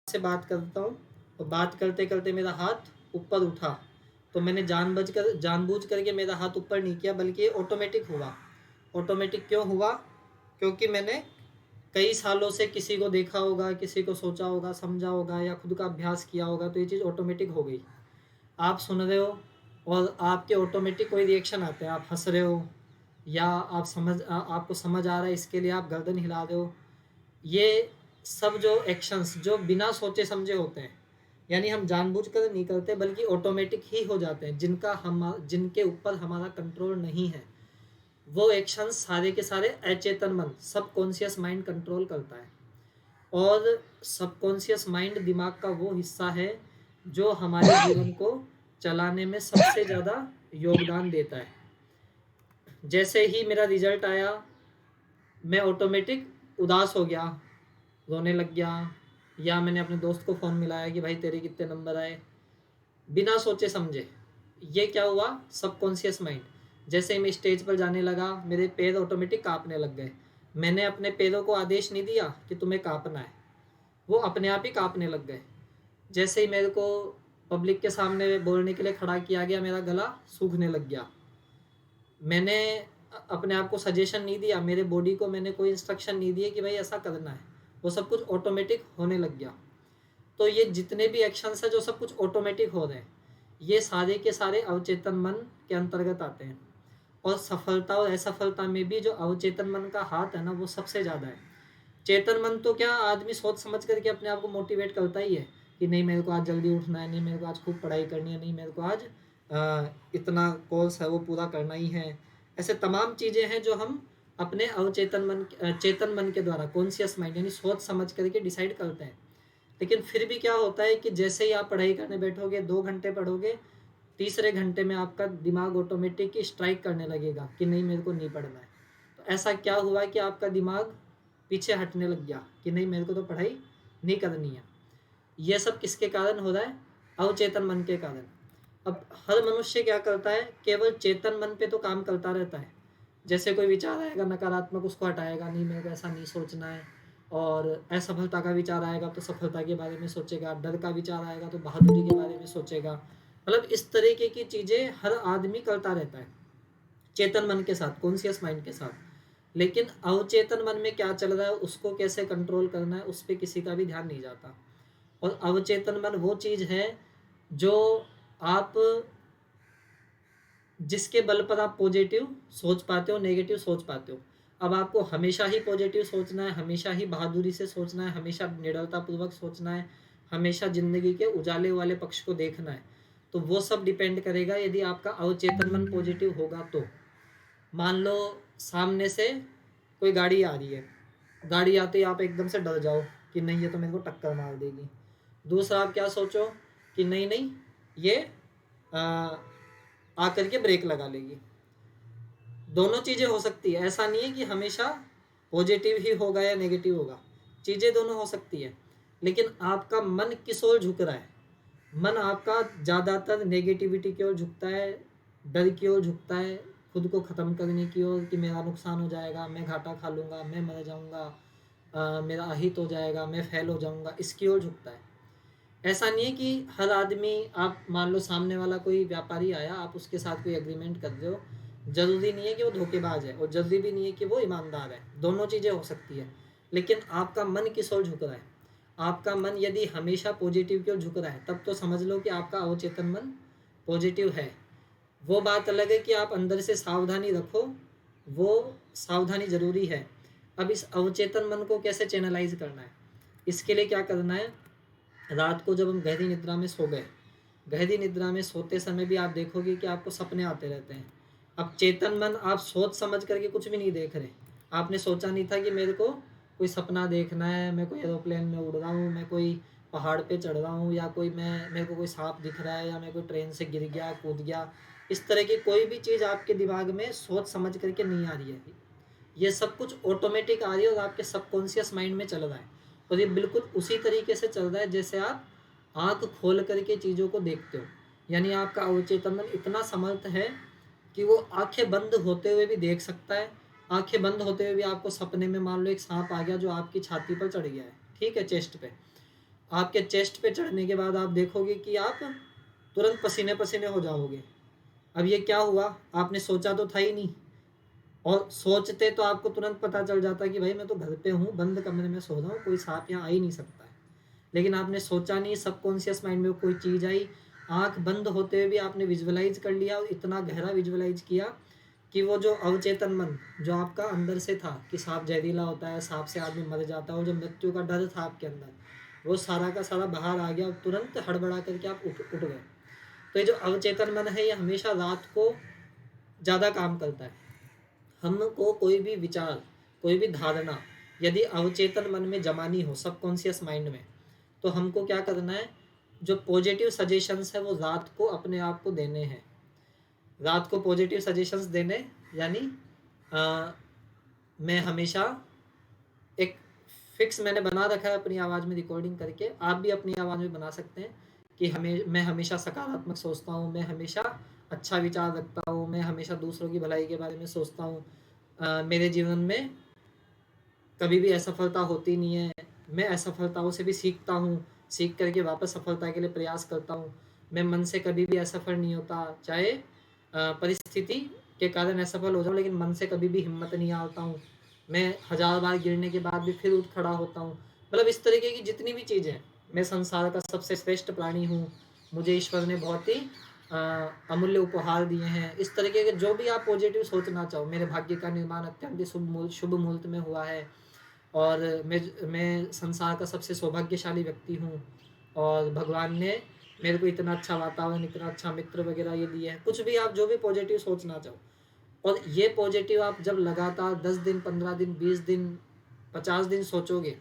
से बात करता हूँ और बात करते करते मेरा हाथ ऊपर उठा, तो मैंने जानबूझ करके मेरा हाथ ऊपर नहीं किया, बल्कि ये ऑटोमेटिक हुआ। ऑटोमेटिक क्यों हुआ? क्योंकि मैंने कई सालों से किसी को देखा होगा, किसी को सोचा होगा, समझा होगा या खुद का अभ्यास किया होगा, तो ये चीज़ ऑटोमेटिक हो गई। आप सुन रहे हो और आपके ऑटोमेटिक कोई रिएक्शन आते हैं, आप हंस रहे हो या आपको समझ आ रहा है, इसके लिए आप गर्दन हिला रहे हो। ये सब जो एक्शंस जो बिना सोचे समझे होते हैं, यानी हम जानबूझकर नहीं करते बल्कि ऑटोमेटिक ही हो जाते हैं, जिनके ऊपर हमारा कंट्रोल नहीं है, वो एक्शंस सारे के सारे अचेतन मन सबकॉन्शियस माइंड कंट्रोल करता है। और सबकॉन्शियस माइंड दिमाग का वो हिस्सा है जो हमारे जीवन को चलाने में सबसे ज़्यादा योगदान देता है। जैसे ही मेरा रिजल्ट आया, मैं ऑटोमेटिक उदास हो गया, रोने लग गया, या मैंने अपने दोस्त को फ़ोन मिलाया कि भाई तेरे कितने नंबर आए, बिना सोचे समझे। ये क्या हुआ? Subconscious mind. जैसे ही मैं स्टेज पर जाने लगा, मेरे पैर ऑटोमेटिक कांपने लग गए। मैंने अपने पैरों को आदेश नहीं दिया कि तुम्हें कांपना है, वो अपने आप ही कांपने लग गए। जैसे ही मेरे को पब्लिक के सामने बोलने के लिए खड़ा किया गया, मेरा गला सूखने लग गया। मैंने अपने आप को सजेशन नहीं दिया, मेरे बॉडी को मैंने कोई इंस्ट्रक्शन नहीं दिए कि भाई ऐसा करना है, वो सब कुछ ऑटोमेटिक होने लग गया। तो ये जितने भी एक्शंस हैं जो सब कुछ ऑटोमेटिक हो रहे हैं, ये सारे के सारे अवचेतन मन के अंतर्गत आते हैं। और सफलता और असफलता में भी जो अवचेतन मन का हाथ है ना, वो सबसे ज़्यादा है। चेतन मन तो क्या, आदमी सोच समझ करके अपने आप को मोटिवेट करता ही है कि नहीं मेरे को आज जल्दी उठना है, नहीं मेरे को आज खूब पढ़ाई करनी है, नहीं मेरे को आज इतना कोर्स है वो पूरा करना ही है। ऐसे तमाम चीज़ें हैं जो हम अपने चेतन मन के द्वारा, कॉन्शियस माइंड यानी सोच समझ करके डिसाइड करते हैं। लेकिन फिर भी क्या होता है कि जैसे ही आप पढ़ाई करने बैठोगे, 2 घंटे पढ़ोगे, तीसरे घंटे में आपका दिमाग ऑटोमेटिक स्ट्राइक करने लगेगा कि नहीं मेरे को नहीं पढ़ना है। तो ऐसा क्या हुआ कि आपका दिमाग पीछे हटने लग गया कि नहीं मेरे को तो पढ़ाई नहीं करनी है। ये सब किसके कारण हो रहा है? अवचेतन मन के कारण। अब हर मनुष्य क्या करता है, केवल चेतन मन पे तो काम करता रहता है। जैसे कोई विचार आएगा नकारात्मक, उसको हटाएगा, नहीं मेरे को ऐसा नहीं सोचना है। और असफलता का विचार आएगा तो सफलता के बारे में सोचेगा, डर का विचार आएगा तो बहादुरी के बारे में सोचेगा। मतलब इस तरीके की चीज़ें हर आदमी करता रहता है चेतन मन के साथ, कॉन्शियस माइंड के साथ। लेकिन अवचेतन मन में क्या चल रहा है, उसको कैसे कंट्रोल करना है, उस पर किसी का भी ध्यान नहीं जाता। और अवचेतन मन वो चीज़ है जो आप जिसके बल पर आप पॉजिटिव सोच पाते हो, नेगेटिव सोच पाते हो। अब आपको हमेशा ही पॉजिटिव सोचना है, हमेशा ही बहादुरी से सोचना है, हमेशा निडरतापूर्वक सोचना है, हमेशा ज़िंदगी के उजाले वाले पक्ष को देखना है, तो वो सब डिपेंड करेगा यदि आपका अवचेतन मन पॉजिटिव होगा तो। मान लो सामने से कोई गाड़ी आ रही है, गाड़ी आते ही आप एकदम से डर जाओ कि नहीं ये तो मेरे को टक्कर मार देगी। दूसरा आप क्या सोचो कि नहीं नहीं ये आकर के ब्रेक लगा लेगी। दोनों चीज़ें हो सकती है, ऐसा नहीं है कि हमेशा पॉजिटिव ही होगा या नेगेटिव होगा, चीज़ें दोनों हो सकती है। लेकिन आपका मन किस ओर झुक रहा है? मन आपका ज़्यादातर नेगेटिविटी की ओर झुकता है, डर की ओर झुकता है, खुद को ख़त्म करने की ओर कि मेरा नुकसान हो जाएगा, मैं घाटा खा लूँगा, मैं मर जाऊँगा, मेरा अहित हो जाएगा, मैं फेल हो जाऊँगा, इसकी ओर झुकता है। ऐसा नहीं है कि हर आदमी, आप मान लो सामने वाला कोई व्यापारी आया, आप उसके साथ कोई एग्रीमेंट कर रहे हो, ज़रूरी नहीं है कि वो धोखेबाज है और ज़रूरी भी नहीं है कि वो ईमानदार है, दोनों चीज़ें हो सकती है। लेकिन आपका मन किस ओर झुक रहा है? आपका मन यदि हमेशा पॉजिटिव की ओर झुक रहा है, तब तो समझ लो कि आपका अवचेतन मन पॉजिटिव है। वो बात अलग है कि आप अंदर से सावधानी रखो, वो सावधानी ज़रूरी है। अब इस अवचेतन मन को कैसे चैनलाइज करना है? इसके लिए क्या करना है, रात को जब हम गहरी निद्रा में सो गए, गहरी निद्रा में सोते समय भी आप देखोगे कि आपको सपने आते रहते हैं। अब चेतन मन, आप सोच समझ करके कुछ भी नहीं देख रहे, आपने सोचा नहीं था कि मेरे को कोई सपना देखना है, मैं कोई एरोप्लेन में उड़ रहा हूँ, मैं कोई पहाड़ पे चढ़ रहा हूँ, या कोई मेरे को कोई सांप दिख रहा है, या मैं कोई ट्रेन से गिर गया, कूद गया। इस तरह की कोई भी चीज़ आपके दिमाग में सोच समझ करके नहीं आ रही है। ये सब कुछ ऑटोमेटिक आ रही है और आपके सबकॉन्शियस माइंड में चल रहा है। और ये बिल्कुल उसी तरीके से चल रहा है जैसे आप आँख खोल करके चीज़ों को देखते हो। यानी आपका अवचेतन मन इतना समर्थ है कि वो आंखें बंद होते हुए भी देख सकता है। आंखें बंद होते हुए भी आपको सपने में मान लो एक सांप आ गया जो आपकी छाती पर चढ़ गया है, ठीक है, चेस्ट पे, आपके चेस्ट पे चढ़ने के बाद आप देखोगे कि आप तुरंत पसीने पसीने हो जाओगे। अब ये क्या हुआ, आपने सोचा तो था ही नहीं, और सोचते तो आपको तुरंत पता चल जाता कि भाई मैं तो घर पे हूँ, बंद कमरे में सो रहा हूँ, कोई सांप यहाँ आ ही नहीं सकता है। लेकिन आपने सोचा नहीं, सबकॉन्शियस माइंड में कोई चीज़ आई, आंख बंद होते हुए भी आपने विजुअलाइज कर लिया, और इतना गहरा विजुअलाइज किया कि वो जो अवचेतन मन जो आपका अंदर से था कि सांप जहरीला होता है, सांप से आदमी मर जाता है, और जो मृत्यु का डर था आपके अंदर, वो सारा का सारा बाहर आ गया, और तुरंत हड़बड़ा करके आप उठ गए। तो ये जो अवचेतन मन है, ये हमेशा रात को ज़्यादा काम करता है। हमको कोई भी विचार, कोई भी धारणा यदि अवचेतन मन में जमानी हो, सबकॉन्शियस माइंड में, तो हमको क्या करना है, जो पॉजिटिव सजेशंस है वो रात को अपने आप को देने हैं। रात को पॉजिटिव सजेशंस देने, यानी मैं हमेशा एक फिक्स मैंने बना रखा है अपनी आवाज़ में रिकॉर्डिंग करके, आप भी अपनी आवाज़ में बना सकते हैं कि मैं हमेशा सकारात्मक सोचता हूँ, मैं हमेशा अच्छा विचार रखता हूँ, मैं हमेशा दूसरों की भलाई के बारे में सोचता हूँ, मेरे जीवन में कभी भी असफलता होती नहीं है, मैं असफलताओं से भी सीखता हूँ, सीख करके वापस सफलता के लिए प्रयास करता हूँ, मैं मन से कभी भी असफल नहीं होता, चाहे परिस्थिति के कारण असफल हो जाऊँ, लेकिन मन से कभी भी हिम्मत नहीं हारता हूँ, मैं 1000 बार गिरने के बाद भी फिर उठ खड़ा होता हूँ। मतलब इस तरीके की जितनी भी चीज़ें, मैं संसार का सबसे श्रेष्ठ प्राणी हूँ, मुझे ईश्वर ने बहुत ही अमूल्य उपहार दिए हैं, इस तरीके के जो भी आप पॉजिटिव सोचना चाहो, मेरे भाग्य का निर्माण अत्यंत शुभ मुहूर्त में हुआ है, और मैं संसार का सबसे सौभाग्यशाली व्यक्ति हूँ, और भगवान ने मेरे को इतना अच्छा वातावरण, इतना अच्छा मित्र वगैरह ये दिए हैं, कुछ भी आप जो भी पॉजिटिव सोचना चाहो। और ये पॉजिटिव आप जब लगातार 10 दिन, 15 दिन, 20 दिन, 50 दिन सोचोगे,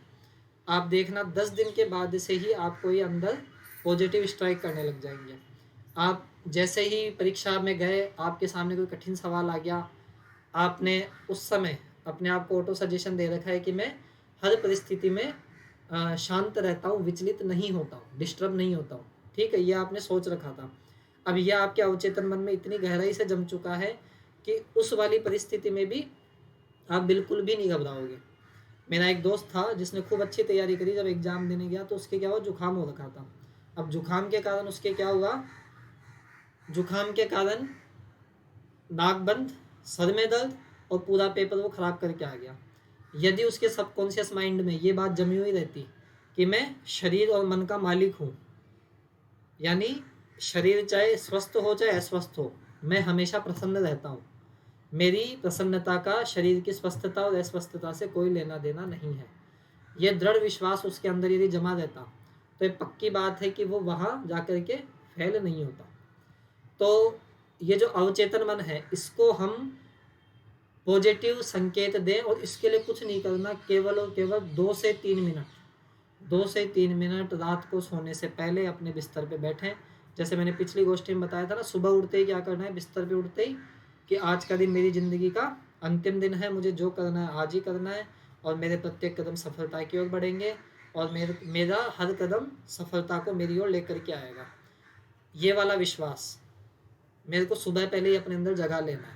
आप देखना 10 दिन के बाद से ही आपको ये अंदर पॉजिटिव स्ट्राइक करने लग जाएंगे। आप जैसे ही परीक्षा में गए, आपके सामने कोई कठिन सवाल आ गया, आपने उस समय अपने आप को ऑटो सजेशन दे रखा है कि मैं हर परिस्थिति में शांत रहता हूँ, विचलित नहीं होता हूँ, डिस्टर्ब नहीं होता हूँ, ठीक है, ये आपने सोच रखा था। अब यह आपके अवचेतन मन में इतनी गहराई से जम चुका है कि उस वाली परिस्थिति में भी आप बिल्कुल भी नहीं घबराओगे। मेरा एक दोस्त था जिसने खूब अच्छी तैयारी करी, जब एग्ज़ाम देने गया तो उसके क्या हुआ, जुकाम हो रखा था। अब जुकाम के कारण उसके क्या हुआ, जुकाम के कारण नाक बंद, सर में दर्द, और पूरा पेपर वो ख़राब करके आ गया। यदि उसके सबकॉन्शियस माइंड में ये बात जमी हुई रहती कि मैं शरीर और मन का मालिक हूँ, यानी शरीर चाहे स्वस्थ हो चाहे अस्वस्थ हो, मैं हमेशा प्रसन्न रहता हूँ, मेरी प्रसन्नता का शरीर की स्वस्थता और अस्वस्थता से कोई लेना देना नहीं है, यह दृढ़ विश्वास उसके अंदर यदि जमा रहता, तो ये पक्की बात है कि वो वहाँ जाकर के फेल नहीं होता। तो ये जो अवचेतन मन है, इसको हम पॉजिटिव संकेत दें, और इसके लिए कुछ नहीं करना, केवल और केवल 2 से 3 मिनट रात को सोने से पहले अपने बिस्तर पे बैठें। जैसे मैंने पिछली गोष्ठी में बताया था ना, सुबह उठते ही क्या करना है, बिस्तर पे उठते ही कि आज का दिन मेरी ज़िंदगी का अंतिम दिन है, मुझे जो करना है आज ही करना है, और मेरे प्रत्येक कदम सफलता की ओर बढ़ेंगे, और मेरा हर कदम सफलता को मेरी ओर लेकर के आएगा। ये वाला विश्वास मेरे को सुबह पहले ही अपने अंदर जगा लेना है।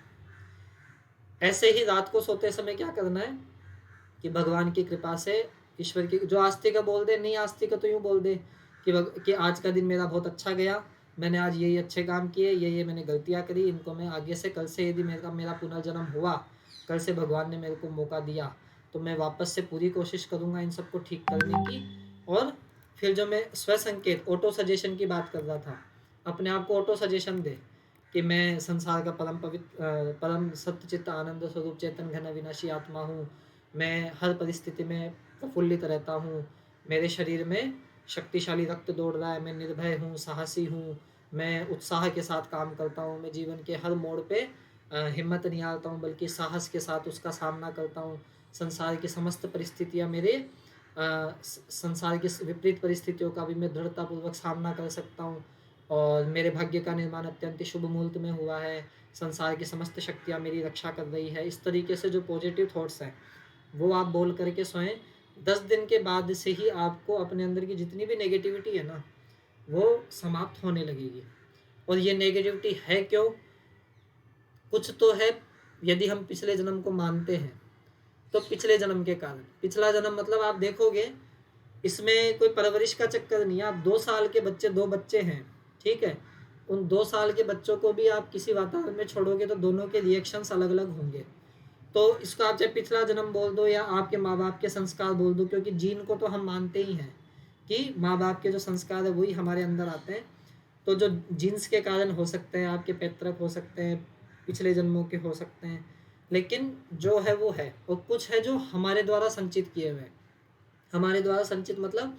ऐसे ही रात को सोते समय क्या करना है कि भगवान की कृपा से, ईश्वर की, जो आस्तिक का बोल दे, नहीं आस्तिक का तो यूँ बोल दे कि आज का दिन मेरा बहुत अच्छा गया, मैंने आज ये अच्छे काम किए, ये मैंने गलतियाँ करी, इनको मैं आगे से, कल से यदि मेरा पुनर्जन्म हुआ, कल से भगवान ने मेरे को मौका दिया, तो मैं वापस से पूरी कोशिश करूँगा इन सबको ठीक करने की। और फिर जो मैं स्वसंकेत, ऑटो सजेशन की बात कर रहा था, अपने आप को ऑटो सजेशन दे कि मैं संसार का परम पवित्र, परम सत्यचित्त आनंद स्वरूप चेतन घन विनाशी आत्मा हूँ, मैं हर परिस्थिति में प्रफुल्लित रहता हूँ, मेरे शरीर में शक्तिशाली रक्त दौड़ रहा है, मैं निर्भय हूँ, साहसी हूँ, मैं उत्साह के साथ काम करता हूँ, मैं जीवन के हर मोड़ पे हिम्मत नहीं हारता हूँ, बल्कि साहस के साथ उसका सामना करता हूँ, संसार की समस्त परिस्थितियाँ संसार की विपरीत परिस्थितियों का भी मैं दृढ़तापूर्वक सामना कर सकता हूँ, और मेरे भाग्य का निर्माण अत्यंत शुभ मुहूर्त में हुआ है, संसार की समस्त शक्तियाँ मेरी रक्षा कर रही है। इस तरीके से जो पॉजिटिव थॉट्स हैं वो आप बोल करके सोएं। 10 दिन के बाद से ही आपको अपने अंदर की जितनी भी नेगेटिविटी है ना, वो समाप्त होने लगेगी। और ये नेगेटिविटी है क्यों, कुछ तो है, यदि हम पिछले जन्म को मानते हैं तो पिछले जन्म के कारण, पिछला जन्म मतलब आप देखोगे इसमें कोई परवरिश का चक्कर नहीं है। आप 2 साल के बच्चे, 2 बच्चे हैं, ठीक है, उन 2 साल के बच्चों को भी आप किसी वातावरण में छोड़ोगे तो दोनों के रिएक्शंस अलग अलग होंगे। तो इसको आप चाहे पिछला जन्म बोल दो या आपके माँ बाप के संस्कार बोल दो, क्योंकि जीन को तो हम मानते ही हैं कि माँ बाप के जो संस्कार है वही हमारे अंदर आते हैं। तो जो जीन्स के कारण हो सकते हैं, आपके पैतृक हो सकते हैं, पिछले जन्मों के हो सकते हैं, लेकिन जो है वो है। और कुछ है जो हमारे द्वारा संचित किए हुए हैं। हमारे द्वारा संचित मतलब,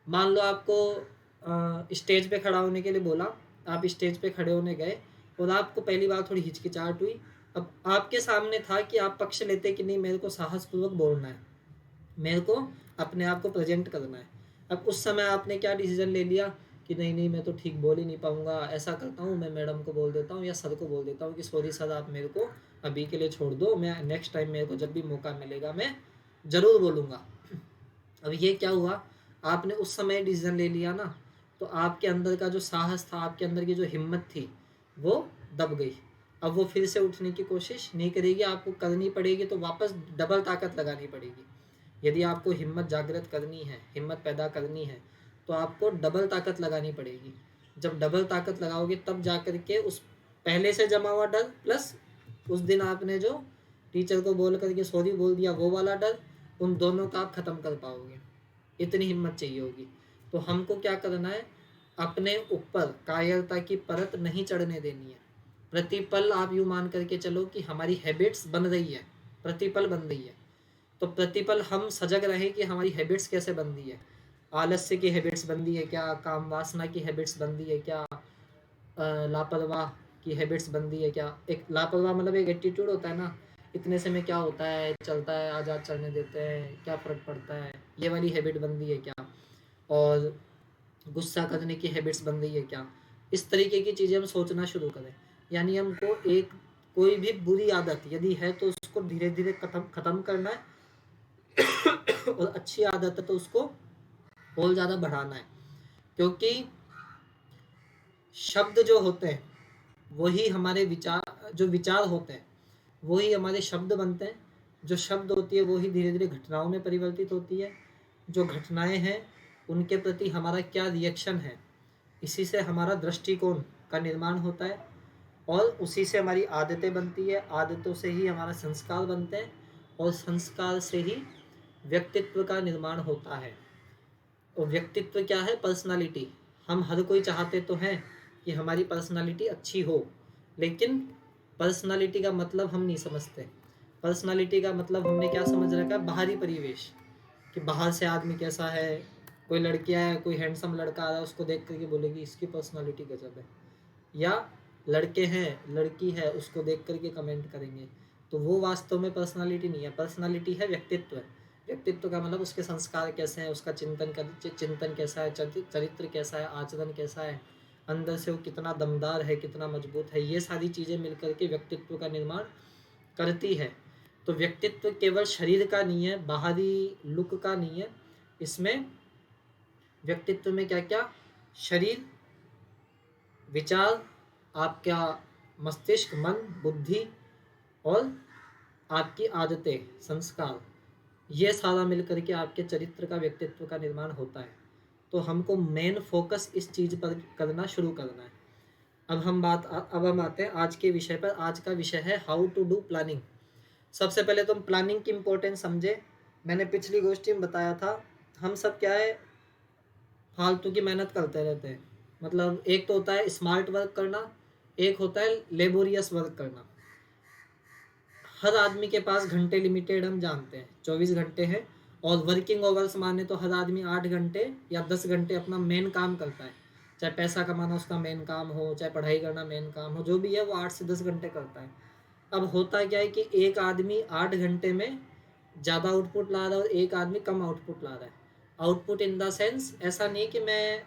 मान लो आपको स्टेज पे खड़ा होने के लिए बोला, आप स्टेज पे खड़े होने गए और आपको पहली बार थोड़ी हिचकिचाहट हुई। अब आपके सामने था कि आप पक्ष लेते कि नहीं, मेरे को साहसपूर्वक बोलना है, मेरे को अपने आप को प्रेजेंट करना है। अब उस समय आपने क्या डिसीजन ले लिया कि नहीं नहीं, मैं तो ठीक बोल ही नहीं पाऊंगा, ऐसा करता हूँ मैं मैडम को बोल देता हूँ या सर को बोल देता हूँ कि सॉरी सर, आप मेरे को अभी के लिए छोड़ दो, मैं नेक्स्ट टाइम मेरे को जब भी मौका मिलेगा मैं ज़रूर बोलूँगा। अब ये क्या हुआ, आपने उस समय डिसीजन ले लिया ना, तो आपके अंदर का जो साहस था, आपके अंदर की जो हिम्मत थी, वो दब गई। अब वो फिर से उठने की कोशिश नहीं करेगी, आपको करनी पड़ेगी, तो वापस डबल ताकत लगानी पड़ेगी। यदि आपको हिम्मत जागृत करनी है, हिम्मत पैदा करनी है, तो आपको डबल ताकत लगानी पड़ेगी। जब डबल ताकत लगाओगे तब जा कर के उस पहले से जमा हुआ डर प्लस उस दिन आपने जो टीचर को बोल करके सॉरी बोल दिया वो वाला डर, उन दोनों का आप ख़त्म कर पाओगे। इतनी हिम्मत चाहिए होगी। तो हमको क्या करना है, अपने ऊपर कायरता की परत नहीं चढ़ने देनी है। प्रतिपल आप यूँ मान करके चलो कि हमारी हैबिट्स बन रही है, प्रतिपल बन रही है, तो प्रतिपल हम सजग रहें कि हमारी हैबिट्स कैसे बन रही है। आलस्य की हैबिट्स बन रही है क्या, काम वासना की हैबिट्स बन रही है क्या, लापरवाह की हैबिट्स बन रही है क्या। एक लापरवाह मतलब एक एटीट्यूड होता है ना, इतने से में क्या होता है, चलता है, आज़ाद चलने देते हैं, क्या फ़र्क पड़ता है, ये वाली हैबिट बन रही है क्या। और गुस्सा करने की हैबिट्स बन रही है क्या। इस तरीके की चीज़ें हम सोचना शुरू करें। यानी हमको एक कोई भी बुरी आदत यदि है तो उसको धीरे धीरे ख़त्म करना है और अच्छी आदत है तो उसको और ज़्यादा बढ़ाना है। क्योंकि शब्द जो होते हैं वही हमारे विचार, जो विचार होते हैं वही हमारे शब्द बनते हैं। जो शब्द होती है वही धीरे धीरे घटनाओं में परिवर्तित होती है। जो घटनाएं हैं उनके प्रति हमारा क्या रिएक्शन है, इसी से हमारा दृष्टिकोण का निर्माण होता है और उसी से हमारी आदतें बनती है। आदतों से ही हमारा संस्कार बनते हैं और संस्कार से ही व्यक्तित्व का निर्माण होता है। और व्यक्तित्व क्या है, पर्सनालिटी। हम हर कोई चाहते तो हैं कि हमारी पर्सनालिटी अच्छी हो, लेकिन पर्सनालिटी का मतलब हम नहीं समझते। पर्सनालिटी का मतलब हमने क्या समझ रखा है, बाहरी परिवेश, कि बाहर से आदमी कैसा है। कोई लड़की है, कोई हैंडसम लड़का आ रहा है, उसको देख करके बोलेगी इसकी पर्सनालिटी गजब है। या लड़के हैं, लड़की है, उसको देख करके कमेंट करेंगे। तो वो वास्तव में पर्सनालिटी नहीं है। पर्सनालिटी है व्यक्तित्व। व्यक्तित्व का मतलब उसके संस्कार कैसे हैं, उसका चिंतन कैसा है, चरित्र कैसा है, आचरण कैसा है, अंदर से वो कितना दमदार है, कितना मजबूत है। ये सारी चीज़ें मिलकर के व्यक्तित्व का निर्माण करती है। तो व्यक्तित्व केवल शरीर का नहीं है, बाहरी लुक का नहीं है। इसमें व्यक्तित्व में क्या क्या, शरीर, विचार, आपका मस्तिष्क, मन, बुद्धि और आपकी आदतें, संस्कार, ये सारा मिलकर के आपके चरित्र का, व्यक्तित्व का निर्माण होता है। तो हमको मेन फोकस इस चीज़ पर करना शुरू करना है। अब हम आते हैं आज के विषय पर। आज का विषय है हाउ टू डू प्लानिंग। सबसे पहले तो हम प्लानिंग की इम्पोर्टेंस समझे। मैंने पिछली गोष्ठी में बताया था, हम सब क्या है, फालतू की मेहनत करते रहते हैं। मतलब एक तो होता है स्मार्ट वर्क करना, एक होता है लेबोरियस वर्क करना। हर आदमी के पास घंटे लिमिटेड, हम जानते हैं 24 घंटे हैं। और वर्किंग आवर्स माने तो हर आदमी 8 घंटे या 10 घंटे अपना मेन काम करता है। चाहे पैसा कमाना उसका मेन काम हो, चाहे पढ़ाई करना मेन काम हो, जो भी है वो 8 से 10 घंटे करता है। अब होता क्या है कि एक आदमी 8 घंटे में ज़्यादा आउटपुट ला रहा है और एक आदमी कम आउटपुट ला रहा है। आउटपुट इन द सेंस, ऐसा नहीं कि मैं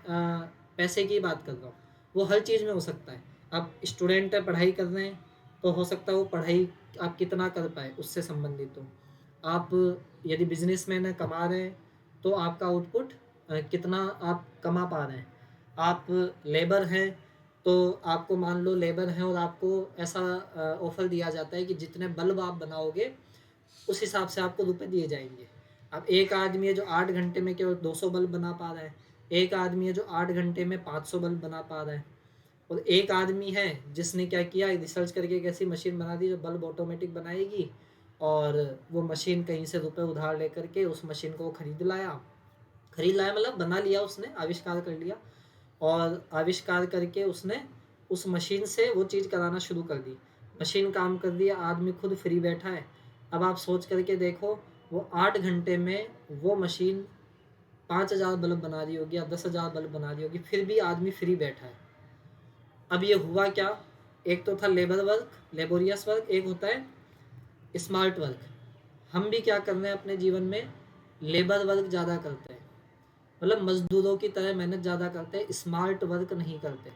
पैसे की बात कर रहा हूँ, वो हर चीज़ में हो सकता है। आप स्टूडेंट है, पढ़ाई कर रहे हैं, तो हो सकता है वो पढ़ाई आप कितना कर पाए उससे संबंधित हो। आप यदि बिजनेसमैन है, कमा रहे हैं, तो आपका आउटपुट कितना आप कमा पा रहे हैं। आप लेबर हैं, तो आपको मान लो लेबर हैं और आपको ऐसा ऑफर दिया जाता है कि जितने बल्ब आप बनाओगे उस हिसाब से आपको रुपए दिए जाएंगे। अब एक आदमी है जो 8 घंटे में केवल 200 बल्ब बना पा रहा है, एक आदमी है जो 8 घंटे में 500 बल्ब बना पा रहा है, और एक आदमी है जिसने क्या किया, रिसर्च करके एक ऐसी मशीन बना दी जो बल्ब ऑटोमेटिक बनाएगी, और वो मशीन कहीं से रुपए उधार लेकर के उस मशीन को खरीद लाया मतलब बना लिया, उसने आविष्कार कर लिया, और आविष्कार करके उसने उस मशीन से वो चीज़ कराना शुरू कर दी। मशीन काम कर दिया, आदमी खुद फ्री बैठा है। अब आप सोच करके देखो, वो 8 घंटे में वो मशीन 5,000 बल्ब बना रही होगी या 10,000 बल्ब बना रही होगी, फिर भी आदमी फ्री बैठा है। अब ये हुआ क्या, एक तो था लेबर वर्क, लेबोरियस वर्क, एक होता है स्मार्ट वर्क। हम भी क्या कर रहे हैं अपने जीवन में, लेबर वर्क ज़्यादा करते हैं, मतलब मजदूरों की तरह मेहनत ज़्यादा करते हैं, स्मार्ट वर्क नहीं करते।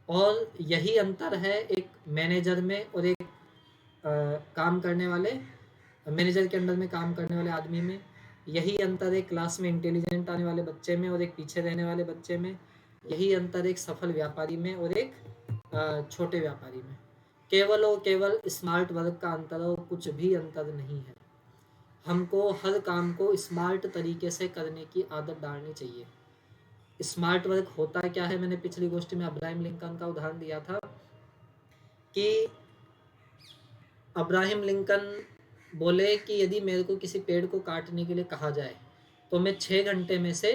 और यही अंतर है एक मैनेजर में और एक काम करने वाले, मैनेजर के अंडर में काम करने वाले आदमी में। यही अंतर है क्लास में इंटेलिजेंट आने वाले बच्चे में और एक पीछे रहने वाले बच्चे में। यही अंतर एक सफल व्यापारी में और एक छोटे व्यापारी में। केवल और केवल स्मार्ट वर्क का अंतर है और कुछ भी अंतर नहीं है। हमको हर काम को स्मार्ट तरीके से करने की आदत डालनी चाहिए। स्मार्ट वर्क होता क्या है, मैंने पिछली गोष्ठी में अब्राहम लिंकन का उदाहरण दिया था कि अब्राहम लिंकन बोले कि यदि मेरे को किसी पेड़ को काटने के लिए कहा जाए तो मैं 6 घंटे में से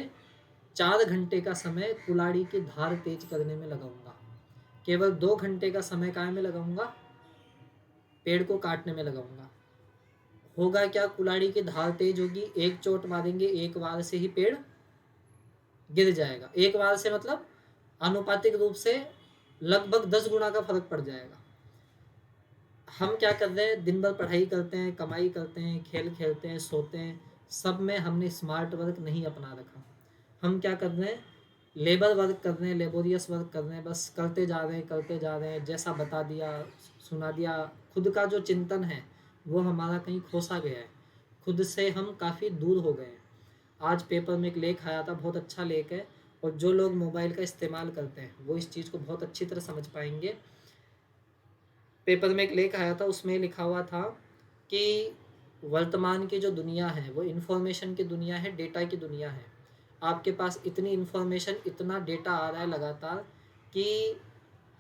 4 घंटे का समय कुल्हाड़ी की धार तेज करने में लगाऊंगा, केवल 2 घंटे का समय काय में लगाऊंगा, पेड़ को काटने में लगाऊंगा। होगा क्या, कुल्हाड़ी की धार तेज होगी, एक चोट मारेंगे, एक वार से ही पेड़ गिर जाएगा। एक वार से मतलब आनुपातिक रूप से लगभग 10 गुना का फर्क पड़ जाएगा। हम क्या कर रहे हैं, दिन भर पढ़ाई करते हैं, कमाई करते हैं, खेल खेलते हैं, सोते हैं, सब में हमने स्मार्ट वर्क नहीं अपना रखा। हम क्या कर रहे हैं, लेबर वर्क कर रहे हैं, लेबोरियस वर्क कर रहे हैं, बस करते जा रहे हैं, जैसा बता दिया सुना दिया। खुद का जो चिंतन है वो हमारा कहीं खोसा गया है, खुद से हम काफ़ी दूर हो गए हैं। आज पेपर में एक लेख आया था, बहुत अच्छा लेख है, और जो लोग मोबाइल का इस्तेमाल करते हैं वो इस चीज़ को बहुत अच्छी तरह समझ पाएंगे। पेपर में एक लेख आया था, उसमें लिखा हुआ था कि वर्तमान की जो दुनिया है वो इन्फॉर्मेशन की दुनिया है, डेटा की दुनिया है। आपके पास इतनी इन्फॉर्मेशन, इतना डेटा आ रहा है लगातार कि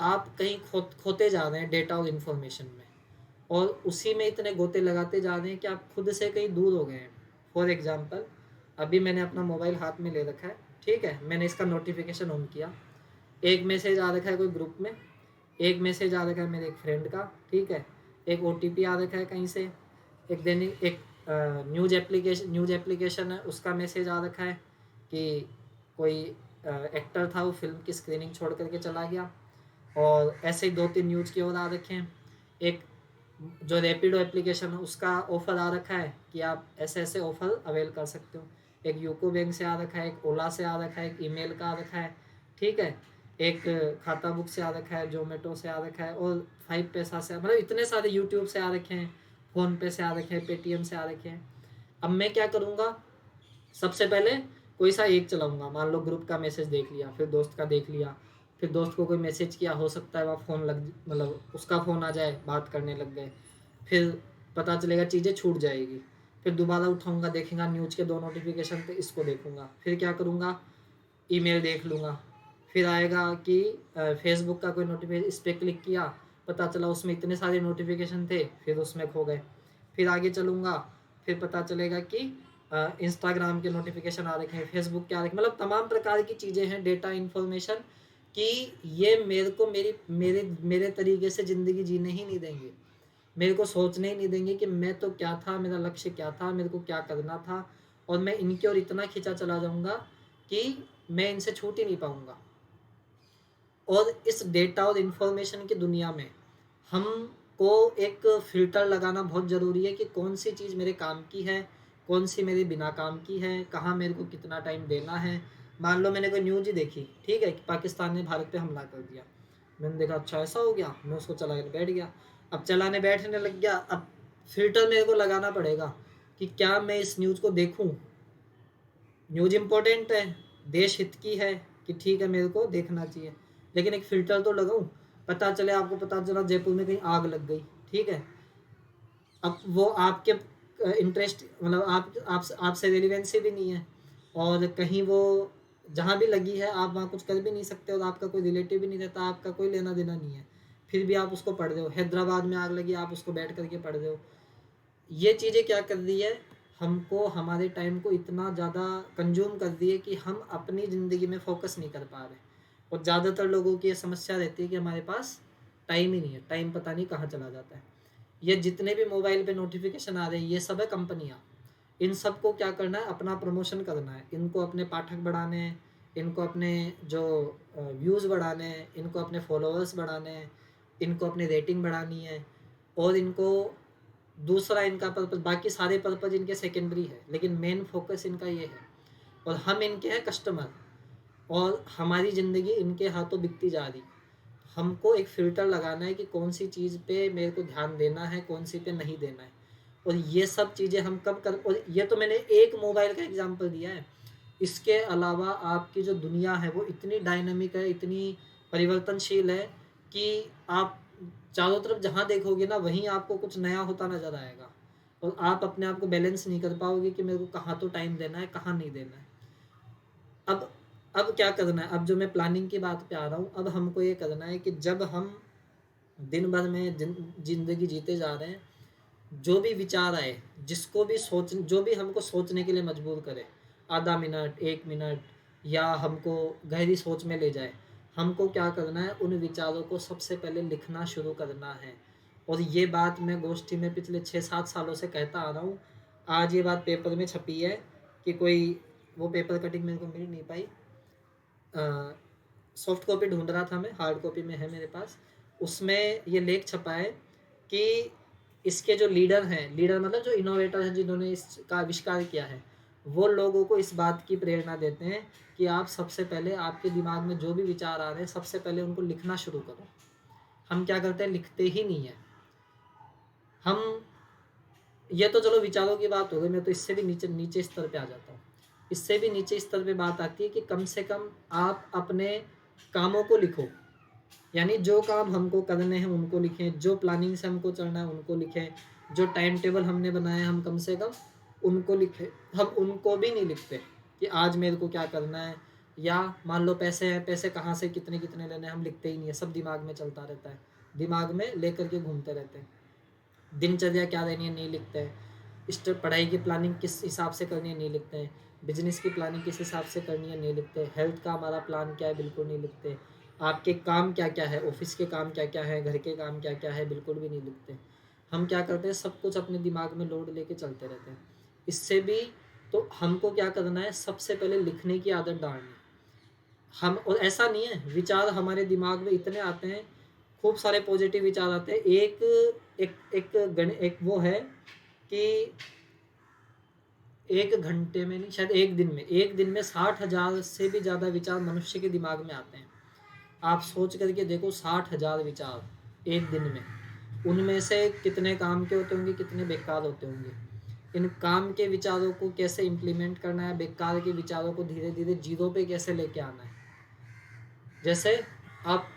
आप कहीं खोते जा रहे हैं डेटा और इन्फॉर्मेशन में, और उसी में इतने गोते लगाते जा रहे हैं कि आप खुद से कहीं दूर हो गए हैं। फॉर एग्जांपल, अभी मैंने अपना मोबाइल हाथ में ले रखा है, ठीक है, मैंने इसका नोटिफिकेशन ऑन किया, एक मैसेज आ रखा है कोई ग्रुप में, एक मैसेज आ रखा है मेरे एक फ्रेंड का, ठीक है, एक ओटीपी आ रखा है कहीं से, एक दैनिक एक न्यूज़ एप्लीकेशन है उसका मैसेज आ रखा है कि कोई एक्टर था वो फिल्म की स्क्रीनिंग छोड़ करके चला गया, और ऐसे ही 2-3 न्यूज़ की ओर आ रखे हैं। एक जो रैपिडो एप्लीकेशन है उसका ऑफ़र आ रखा है कि आप ऐसे ऐसे ऑफ़र अवेल कर सकते हो। एक यूको बैंक से आ रखा है, एक ओला से आ रखा है, एक ईमेल का आ रखा है, ठीक है, एक खाता बुक से आ रखा है, जोमेटो से आ रखा है, और 5 पैसा से, मतलब इतने सारे यूट्यूब से आ रखे हैं, फ़ोन पे से आ रखे हैं, पेटीएम से आ रखे हैं। अब मैं क्या करूँगा, सबसे पहले कोई सा एक चलाऊँगा, मान लो ग्रुप का मैसेज देख लिया, फिर दोस्त का देख लिया, फिर दोस्त को कोई मैसेज किया, हो सकता है वह फ़ोन लग, मतलब उसका फ़ोन आ जाए, बात करने लग गए, फिर पता चलेगा चीज़ें छूट जाएगी, फिर दोबारा उठाऊँगा, देखेंगा न्यूज़ के 2 नोटिफिकेशन थे, इसको देखूँगा, फिर क्या करूँगा, ईमेल देख लूँगा, फिर आएगा कि फेसबुक का कोई नोटिफिकेशन, इस पर क्लिक किया, पता चला उसमें इतने सारे नोटिफिकेशन थे, फिर उसमें खो गए, फिर आगे चलूँगा, फिर पता चलेगा कि इंस्टाग्राम के नोटिफिकेशन आ रखे हैं, फेसबुक के आ रखे, मतलब तमाम प्रकार की चीज़ें हैं, डेटा इन्फॉर्मेशन, कि ये मेरे को मेरे मेरे तरीके से ज़िंदगी जीने ही नहीं देंगे, मेरे को सोचने ही नहीं देंगे कि मैं तो क्या था, मेरा लक्ष्य क्या था, मेरे को क्या करना था, और मैं इनकी ओर इतना खींचा चला जाऊँगा कि मैं इनसे छूट ही नहीं पाऊँगा। और इस डेटा और इन्फॉर्मेशन की दुनिया में हमको एक फ़िल्टर लगाना बहुत ज़रूरी है कि कौन सी चीज़ मेरे काम की है, कौन सी मेरे बिना काम की है, कहाँ मेरे को कितना टाइम देना है। मान लो मैंने कोई न्यूज़ ही देखी, ठीक है, कि पाकिस्तान ने भारत पे हमला कर दिया, मैंने देखा अच्छा ऐसा हो गया, मैं उसको चलाने बैठ गया। अब चलाने बैठने लग गया, अब फ़िल्टर मेरे को लगाना पड़ेगा कि क्या मैं इस न्यूज़ को देखूँ, न्यूज़ इम्पोर्टेंट है, देश हित की है, कि ठीक है मेरे को देखना चाहिए, लेकिन एक फ़िल्टर तो लगाऊँ। पता चले, आपको पता चला जयपुर में कहीं आग लग गई, ठीक है, अब वो आपके इंटरेस्ट मतलब आप आपसे रेलिवेंसी भी नहीं है, और कहीं वो जहाँ भी लगी है आप वहाँ कुछ कर भी नहीं सकते, और आपका कोई रिलेटिव भी नहीं रहता, आपका कोई लेना देना नहीं है, फिर भी आप उसको पढ़ रहे हो। हैदराबाद में आग लगी, आप उसको बैठ करके पढ़ रहे हो। ये चीज़ें क्या कर रही है, हमको हमारे टाइम को इतना ज़्यादा कंज्यूम कर दी है कि हम अपनी ज़िंदगी में फोकस नहीं कर पा रहे। और ज़्यादातर लोगों की ये समस्या रहती है कि हमारे पास टाइम ही नहीं है, टाइम पता नहीं कहाँ चला जाता है। ये जितने भी मोबाइल पे नोटिफिकेशन आ रहे हैं, ये सब है कंपनियाँ। इन सबको क्या करना है, अपना प्रमोशन करना है, इनको अपने पाठक बढ़ाने हैं, इनको अपने जो व्यूज़ बढ़ाने हैं, इनको अपने फॉलोअर्स बढ़ाने हैं, इनको अपनी रेटिंग बढ़ानी है, और इनको दूसरा इनका पर्पज़, बाकी सारे पर्पज़ इनके सेकेंडरी है, लेकिन मेन फोकस इनका ये है। और हम इनके हैं कस्टमर, और हमारी ज़िंदगी इनके हाथों बिकती जा रही। हमको एक फ़िल्टर लगाना है कि कौन सी चीज़ पे मेरे को ध्यान देना है, कौन सी पे नहीं देना है। और ये सब चीज़ें हम कब कर, और ये तो मैंने एक मोबाइल का एग्जांपल दिया है। इसके अलावा आपकी जो दुनिया है वो इतनी डायनामिक है, इतनी परिवर्तनशील है कि आप चारों तरफ जहाँ देखोगे ना, वहीं आपको कुछ नया होता नज़र आएगा, और आप अपने आप को बैलेंस नहीं कर पाओगे कि मेरे को कहाँ तो टाइम देना है, कहाँ नहीं देना है। अब अब क्या करना है, अब जो मैं प्लानिंग की बात पे आ रहा हूँ, अब हमको ये करना है कि जब हम दिन भर में ज़िंदगी जीते जा रहे हैं, जो भी विचार आए, जिसको भी सोच, जो भी हमको सोचने के लिए मजबूर करे, आधा मिनट, 1 मिनट, या हमको गहरी सोच में ले जाए, हमको क्या करना है, उन विचारों को सबसे पहले लिखना शुरू करना है। और ये बात मैं गोष्ठी में पिछले 6-7 सालों से कहता आ रहा हूँ। आज ये बात पेपर में छपी है कि कोई, वो पेपर कटिंग मेरे को मिल नहीं पाई, सॉफ्ट कॉपी ढूंढ रहा था मैं, हार्ड कॉपी में है मेरे पास। उसमें ये लेख छपा है कि इसके जो लीडर हैं, लीडर मतलब जो इनोवेटर हैं, जिन्होंने इसका आविष्कार किया है, वो लोगों को इस बात की प्रेरणा देते हैं कि आप सबसे पहले आपके दिमाग में जो भी विचार आ रहे हैं, सबसे पहले उनको लिखना शुरू करो। हम क्या करते हैं, लिखते ही नहीं है हम। ये तो चलो विचारों की बात हो गई, मैं तो इससे भी नीचे नीचे स्तर पे आ जाता हूँ। इससे भी नीचे स्तर पे बात आती है कि कम से कम आप अपने कामों को लिखो। यानी जो काम हमको करने हैं उनको लिखें, जो प्लानिंग से हमको चलना है उनको लिखें, जो टाइम टेबल हमने बनाया है हम कम से कम उनको लिखें। हम उनको भी नहीं लिखते कि आज मेरे को क्या करना है, या मान लो पैसे हैं, पैसे कहाँ से कितने कितने लेने हैं, हम लिखते ही नहीं है। सब दिमाग में चलता रहता है, दिमाग में ले करके घूमते रहते हैं। दिनचर्या क्या रहनी है, नहीं लिखते हैं। पढ़ाई की प्लानिंग किस हिसाब से करनी है, नहीं लिखते हैं। बिजनेस की प्लानिंग किस हिसाब से करनी है, नहीं लिखते। हेल्थ का हमारा प्लान क्या है, बिल्कुल नहीं लिखते। आपके काम क्या क्या है, ऑफिस के काम क्या क्या है, घर के काम क्या क्या है, बिल्कुल भी नहीं लिखते। हम क्या करते हैं, सब कुछ अपने दिमाग में लोड लेके चलते रहते हैं। इससे भी तो हमको क्या करना है, सबसे पहले लिखने की आदत डालनी। हम, और ऐसा नहीं है, विचार हमारे दिमाग में इतने आते हैं, खूब सारे पॉजिटिव विचार आते हैं। एक वो है कि 1 घंटे में नहीं, शायद एक दिन में 60,000 से भी ज़्यादा विचार मनुष्य के दिमाग में आते हैं। आप सोच करके देखो, 60,000 विचार एक दिन में, उनमें से कितने काम के होते होंगे, कितने बेकार होते होंगे। इन काम के विचारों को कैसे इम्प्लीमेंट करना है, बेकार के विचारों को धीरे धीरे जीरो पे कैसे लेके आना है। जैसे आप,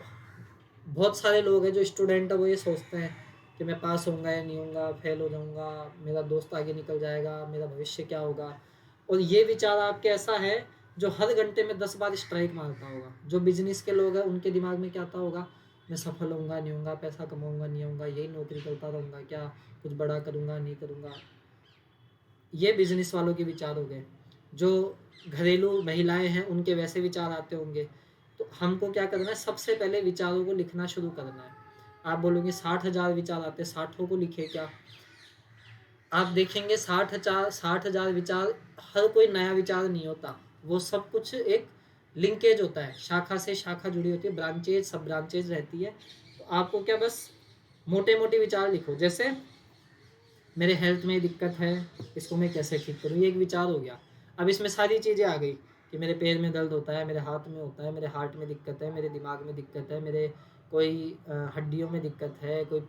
बहुत सारे लोग हैं जो स्टूडेंट है, वो ये सोचते हैं कि मैं पास होऊंगा या नहीं होऊंगा, फेल हो जाऊंगा, मेरा दोस्त आगे निकल जाएगा, मेरा भविष्य क्या होगा। और ये विचार आपके ऐसा है जो हर घंटे में 10 बार स्ट्राइक मारता होगा। जो बिजनेस के लोग हैं उनके दिमाग में क्या आता होगा, मैं सफल होऊंगा नहीं होऊंगा, पैसा कमाऊंगा नहीं होऊंगा, यही नौकरी करता रहूँगा क्या, कुछ बड़ा करूँगा नहीं करूँगा। ये बिजनेस वालों के विचार हो गए। जो घरेलू महिलाएं हैं उनके वैसे विचार आते होंगे। तो हमको क्या करना है, सबसे पहले विचारों को लिखना शुरू करना है। आप बोलोगे 60,000 विचार आते हैं, 60 को लिखे क्या? आप देखेंगे 60,000 विचार, हर कोई नया विचार नहीं होता। वो सब कुछ एक लिंकेज होता है, शाखा से शाखा जुड़ी होती है, ब्रांचेज सब ब्रांचेज रहती है। तो आपको क्या, बस मोटे मोटे विचार लिखो। जैसे मेरे हेल्थ में दिक्कत है, इसको मैं कैसे ठीक करूँ, ये एक विचार हो गया। अब इसमें सारी चीज़ें आ गई कि मेरे पैर में दर्द होता है, मेरे हाथ में होता है, मेरे हार्ट में दिक्कत है, मेरे दिमाग में दिक्कत है, मेरे कोई हड्डियों में दिक्कत है, कोई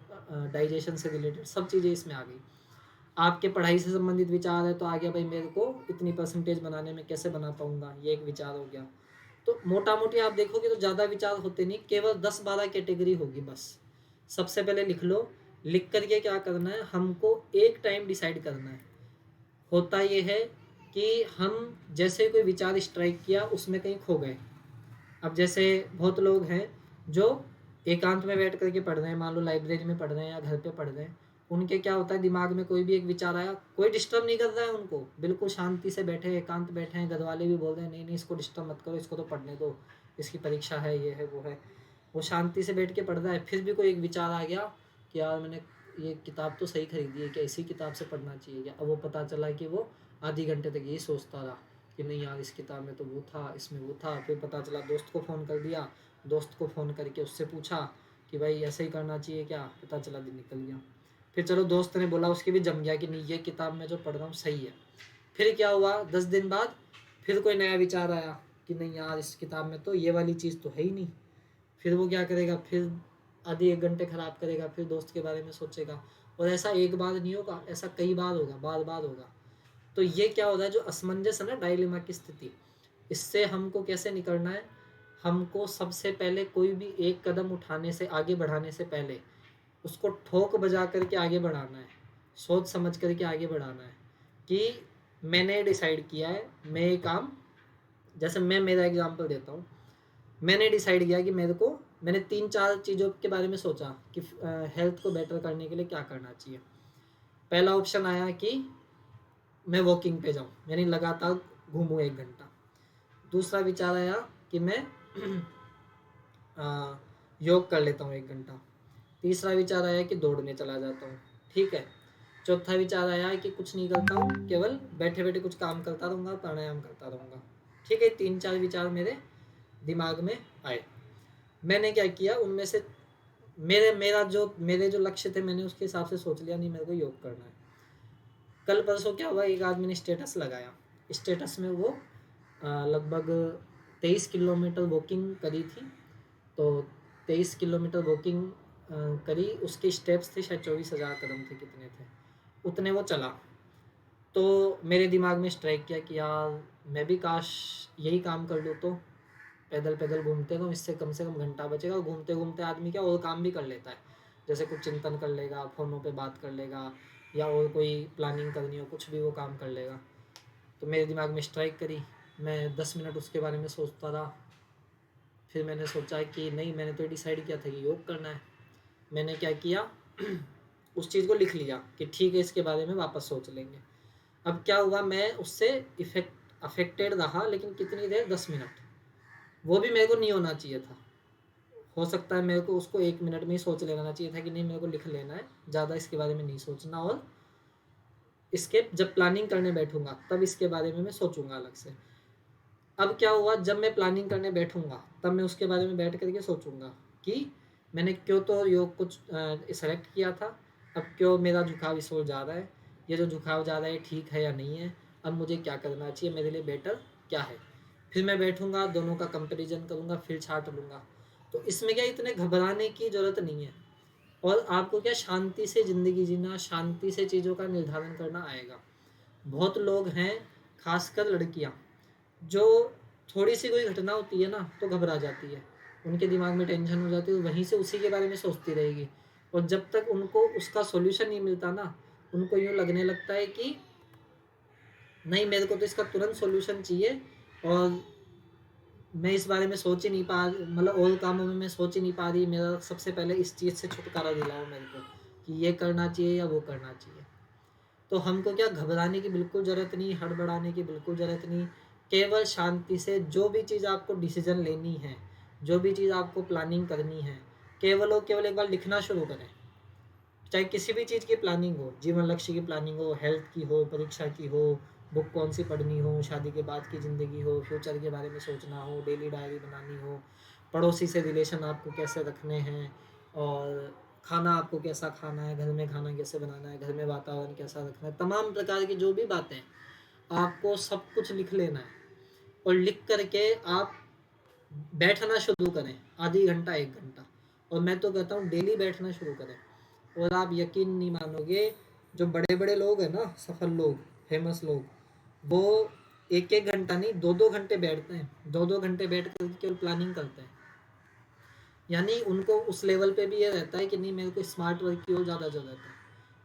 डाइजेशन से रिलेटेड सब चीज़ें इसमें आ गई। आपके पढ़ाई से संबंधित विचार है तो आ गया भाई, मेरे को इतनी परसेंटेज बनाने में कैसे बना पाऊँगा, ये एक विचार हो गया। तो मोटा मोटी आप देखोगे तो ज़्यादा विचार होते नहीं, केवल 10-12 कैटेगरी होगी बस। सबसे पहले लिख लो, लिख करके क्या करना है, हमको एक टाइम डिसाइड करना है। होता ये है कि हम जैसे कोई विचार स्ट्राइक किया उसमें कहीं खो गए। अब जैसे बहुत लोग हैं जो एकांत में बैठ करके पढ़ रहे हैं, मान लो लाइब्रेरी में पढ़ रहे हैं या घर पे पढ़ रहे हैं, उनके क्या होता है, दिमाग में कोई भी एक विचार आया, कोई डिस्टर्ब नहीं कर रहा है उनको, बिल्कुल शांति से बैठे एकांत बैठे हैं, घर वाले भी बोल रहे हैं नहीं नहीं इसको डिस्टर्ब मत करो, इसको तो पढ़ने दो, इसकी परीक्षा है, ये है वो है, वो शांति से बैठ के पढ़ रहा है, फिर भी कोई एक विचार आ गया कि यार मैंने ये किताब तो सही खरीदी है क्या, इसी किताब से पढ़ना चाहिए क्या। अब वो पता चला कि वो आधे घंटे तक यही सोचता रहा कि नहीं यार इस किताब में तो वो था, इसमें वो था। फिर पता चला, दोस्त को फ़ोन कर दिया, दोस्त को फ़ोन करके उससे पूछा कि भाई ऐसे ही करना चाहिए क्या, पता चला दिन निकल गया। फिर चलो दोस्त ने बोला, उसकी भी जम गया कि नहीं ये किताब मैं जो पढ़ रहा हूँ सही है। फिर क्या हुआ, 10 दिन बाद फिर कोई नया विचार आया कि नहीं यार इस किताब में तो ये वाली चीज़ तो है ही नहीं। फिर वो क्या करेगा, फिर आधे एक घंटे ख़राब करेगा, फिर दोस्त के बारे में सोचेगा। और ऐसा एक बार नहीं होगा, ऐसा कई बार होगा, बार बार होगा। तो ये क्या होता है, जो असमंजस है ना, डायलेमा की स्थिति, इससे हमको कैसे निकलना है, हमको सबसे पहले कोई भी एक कदम उठाने से, आगे बढ़ाने से पहले उसको ठोक बजा करके आगे बढ़ाना है, सोच समझ करके आगे बढ़ाना है कि मैंने डिसाइड किया है, मैं ये काम, जैसे मैं मेरा एग्जांपल देता हूँ, मैंने डिसाइड किया कि मैंने 3-4 चीज़ों के बारे में सोचा कि हेल्थ को बेटर करने के लिए क्या करना चाहिए। पहला ऑप्शन आया कि मैं वॉकिंग पे जाऊँ, यानी लगातार घूमूँ 1 घंटा। दूसरा विचार आया कि मैं योग कर लेता हूँ 1 घंटा। तीसरा विचार आया कि दौड़ने चला जाता हूँ, ठीक है। चौथा विचार आया कि कुछ नहीं करता हूँ, केवल बैठे बैठे कुछ काम करता रहूँगा, प्राणायाम करता रहूँगा, ठीक है। 3-4 विचार मेरे दिमाग में आए। मैंने क्या किया, उनमें से मेरे जो लक्ष्य थे मैंने उसके हिसाब से सोच लिया, नहीं मेरे को योग करना है। कल परसों क्या हुआ, एक आदमी ने स्टेटस लगाया, स्टेटस में वो लगभग 23 किलोमीटर वॉकिंग करी थी। तो 23 किलोमीटर वॉकिंग करी, उसके स्टेप्स थे शायद 24,000 कदम थे, कितने थे उतने वो चला। तो मेरे दिमाग में स्ट्राइक किया कि यार मैं भी काश यही काम कर लूँ, तो पैदल पैदल घूमते रहूँ, इससे कम से कम घंटा बचेगा। और घूमते घूमते आदमी क्या और काम भी कर लेता है, जैसे कुछ चिंतन कर लेगा, फ़ोनों पे बात कर लेगा, या और कोई प्लानिंग करनी हो, कुछ भी वो काम कर लेगा। तो मेरे दिमाग में स्ट्राइक करी, मैं 10 मिनट उसके बारे में सोचता रहा। फिर मैंने सोचा कि नहीं, मैंने तो डिसाइड किया था कि योग करना है। मैंने क्या किया उस चीज़ को लिख लिया कि ठीक है इसके बारे में वापस सोच लेंगे। अब क्या हुआ, मैं उससे अफेक्टेड रहा, लेकिन कितनी देर, 10 मिनट। वो भी मेरे को नहीं होना चाहिए था। हो सकता है मेरे को उसको 1 मिनट में ही सोच लेना चाहिए था कि नहीं मेरे को लिख लेना है, ज़्यादा इसके बारे में नहीं सोचना, और इसके जब प्लानिंग करने बैठूंगा तब इसके बारे में मैं सोचूंगा अलग से। अब क्या हुआ, जब मैं प्लानिंग करने बैठूंगा तब मैं उसके बारे में बैठ करके सोचूंगा कि मैंने क्यों तो योग को सेलेक्ट किया था, अब क्यों मेरा झुकाव इस ओर जा रहा है, ये जो झुकाव जा रहा है ठीक है या नहीं है, अब मुझे क्या करना चाहिए, मेरे लिए बेटर क्या है। फिर मैं बैठूंगा, दोनों का कंपैरिजन करूंगा, फिर छांट लूँगा। तो इसमें क्या इतने घबराने की ज़रूरत नहीं है, और आपको क्या शांति से ज़िंदगी जीना, शांति से चीज़ों का निर्धारण करना आएगा। बहुत लोग हैं, खासकर लड़कियाँ, जो थोड़ी सी कोई घटना होती है ना तो घबरा जाती है, उनके दिमाग में टेंशन हो जाती है, वहीं से उसी के बारे में सोचती रहेगी। और जब तक उनको उसका सॉल्यूशन नहीं मिलता ना, उनको यूँ लगने लगता है कि नहीं मेरे को तो इसका तुरंत सॉल्यूशन चाहिए, और मैं इस बारे में सोच ही नहीं पा, मतलब और कामों में मैं सोच ही नहीं पा रही, मेरा सबसे पहले इस चीज़ से छुटकारा दिलाओ मेरे को कि ये करना चाहिए या वो करना चाहिए। तो हमको क्या घबराने की बिल्कुल ज़रूरत नहीं, हड़बड़ाने की बिल्कुल ज़रूरत नहीं। केवल शांति से जो भी चीज़ आपको डिसीजन लेनी है, जो भी चीज़ आपको प्लानिंग करनी है, केवल और केवल एक बार लिखना शुरू करें। चाहे किसी भी चीज़ की प्लानिंग हो, जीवन लक्ष्य की प्लानिंग हो, हेल्थ की हो, परीक्षा की हो, बुक कौन सी पढ़नी हो, शादी के बाद की ज़िंदगी हो, फ्यूचर के बारे में सोचना हो, डेली डायरी बनानी हो, पड़ोसी से रिलेशन आपको कैसे रखने हैं, और खाना आपको कैसा खाना है, घर में खाना कैसे बनाना है, घर में वातावरण कैसा रखना है, तमाम प्रकार की जो भी बातें आपको सब कुछ लिख लेना है। और लिख करके आप बैठना शुरू करें, आधी घंटा 1 घंटा। और मैं तो कहता हूँ डेली बैठना शुरू करें, और आप यकीन नहीं मानोगे, जो बड़े बड़े लोग हैं ना, सफल लोग, फेमस लोग, वो 1-1 घंटा नहीं, 2-2 घंटे बैठते हैं, 2-2 घंटे बैठ कर केवल प्लानिंग करते हैं। यानी उनको उस लेवल पे भी ये रहता है कि नहीं, मेरे को स्मार्ट वर्क की और ज़्यादा ज़रूरत है।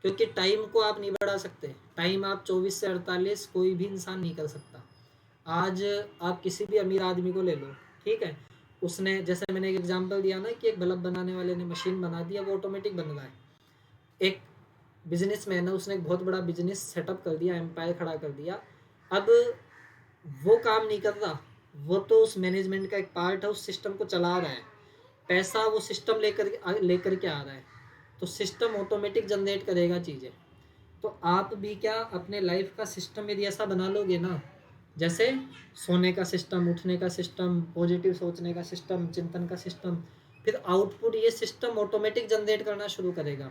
क्योंकि टाइम को आप नहीं बढ़ा सकते, टाइम आप 24 से 48 कोई भी इंसान नहीं कर सकता। आज आप किसी भी अमीर आदमी को ले लो, ठीक है, उसने, जैसे मैंने एक एग्जांपल दिया ना कि एक बल्ब बनाने वाले ने मशीन बना दिया, वो ऑटोमेटिक बन रहा है। एक बिजनेसमैन है, उसने एक बहुत बड़ा बिजनेस सेटअप कर दिया, एम्पायर खड़ा कर दिया। अब वो काम नहीं कर रहा, वो तो उस मैनेजमेंट का एक पार्ट है, उस सिस्टम को चला रहा है, पैसा वो सिस्टम लेकर के आ रहा है। तो सिस्टम ऑटोमेटिक जनरेट करेगा चीज़ें। तो आप भी क्या अपने लाइफ का सिस्टम यदि ऐसा बना लोगे ना, जैसे सोने का सिस्टम, उठने का सिस्टम, पॉजिटिव सोचने का सिस्टम, चिंतन का सिस्टम, फिर आउटपुट ये सिस्टम ऑटोमेटिक जनरेट करना शुरू करेगा।